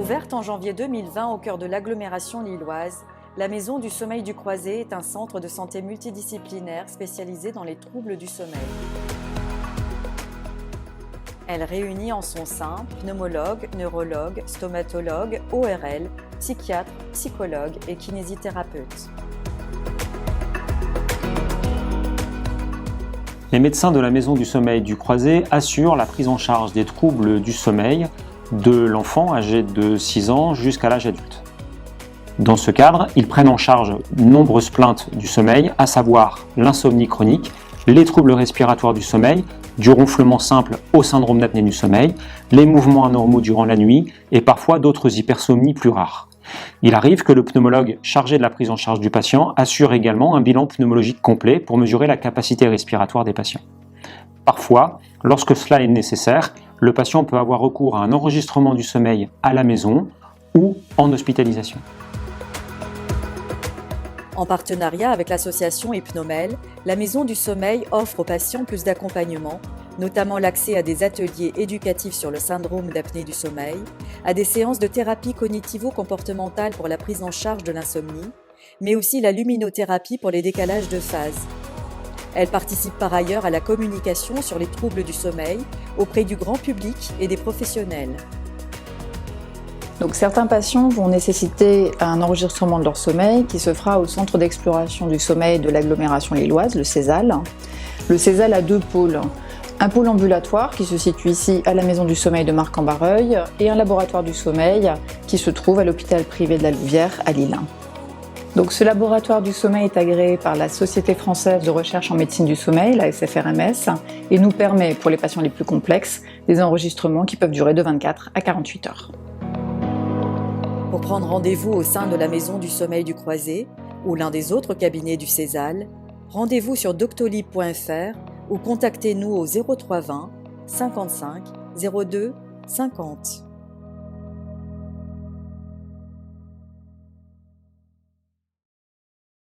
Ouverte en janvier 2020 au cœur de l'agglomération lilloise, la Maison du Sommeil du Croisé est un centre de santé multidisciplinaire spécialisé dans les troubles du sommeil. Elle réunit en son sein pneumologues, neurologues, stomatologues, ORL, psychiatres, psychologues et kinésithérapeutes. Les médecins de la Maison du Sommeil du Croisé assurent la prise en charge des troubles du sommeil de l'enfant âgé de 6 ans jusqu'à l'âge adulte. Dans ce cadre, ils prennent en charge de nombreuses plaintes du sommeil, à savoir l'insomnie chronique, les troubles respiratoires du sommeil, du ronflement simple au syndrome d'apnée du sommeil, les mouvements anormaux durant la nuit et parfois d'autres hypersomnies plus rares. Il arrive que le pneumologue chargé de la prise en charge du patient assure également un bilan pneumologique complet pour mesurer la capacité respiratoire des patients. Parfois, lorsque cela est nécessaire, le patient peut avoir recours à un enregistrement du sommeil à la maison ou en hospitalisation. En partenariat avec l'association Hypnomel, la Maison du Sommeil offre aux patients plus d'accompagnement, notamment l'accès à des ateliers éducatifs sur le syndrome d'apnée du sommeil, à des séances de thérapie cognitivo-comportementale pour la prise en charge de l'insomnie, mais aussi la luminothérapie pour les décalages de phase. Elle participe par ailleurs à la communication sur les troubles du sommeil auprès du grand public et des professionnels. Donc, certains patients vont nécessiter un enregistrement de leur sommeil qui se fera au Centre d'exploration du sommeil de l'agglomération lilloise, le CESAL. Le CESAL a deux pôles. Un pôle ambulatoire qui se situe ici à la Maison du Sommeil de Marc-en-Barreuil et un laboratoire du sommeil qui se trouve à l'hôpital privé de la Louvière à Lille. Donc, ce laboratoire du sommeil est agréé par la Société française de recherche en médecine du sommeil, la SFRMS, et nous permet, pour les patients les plus complexes, des enregistrements qui peuvent durer de 24 à 48 heures. Pour prendre rendez-vous au sein de la Maison du Sommeil du Croisé ou l'un des autres cabinets du CESAL, rendez-vous sur doctolib.fr ou contactez-nous au 03 20 55 02 50.